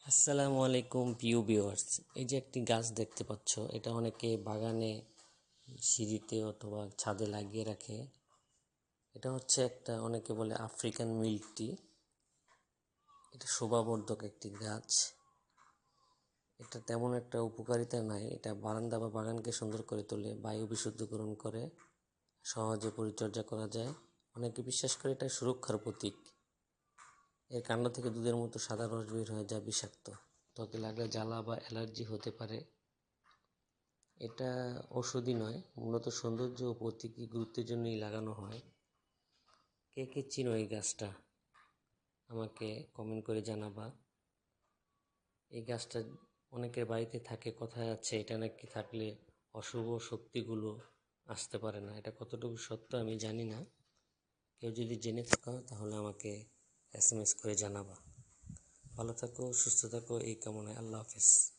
আসসালামু আলাইকুম প্রিয় ভিউয়ার্স। এই যে একটি গাছ দেখতে পাচ্ছ, এটা অনেকে বাগানে, সিঁড়িতে অথবা ছাদে লাগিয়ে রাখে। এটা হচ্ছে একটা, অনেকে বলে আফ্রিকান মিল্ক টি। এটা শোভাবর্ধক একটি গাছ। এটা তেমন একটা উপকারিতা নাই। এটা বারান্দা বা বাগানকে সুন্দর করে তোলে, বায়ু বিশুদ্ধকরণ করে, সহজে পরিচর্যা করা যায়। অনেকে বিশ্বাস করে এটা সুরক্ষার প্রতীক। এর কাণ্ড থেকে দুধের মতো সাদা রস বের হয়, যা বিষাক্ত। ত্বকে লাগলে জ্বালা বা অ্যালার্জি হতে পারে। এটা ওষুধি নয়, মূলত সৌন্দর্য ও প্রতীকী গুরুত্বের জন্যই লাগানো হয়। কে কে চিনো এই গাছটা, আমাকে কমেন্ট করে জানাবা। এই গাছটা অনেকের বাড়িতে থাকে, কথায় আছে এটা নাকি থাকলে অশুভ শক্তিগুলো আসতে পারে না। এটা কতটুকু সত্য আমি জানি না। কেউ যদি জেনে থাকো তাহলে আমাকে SMS করে জানাবা। ভালো থাকো, সুস্থ থাকো, এই কামনায়। আল্লাহ হাফেজ।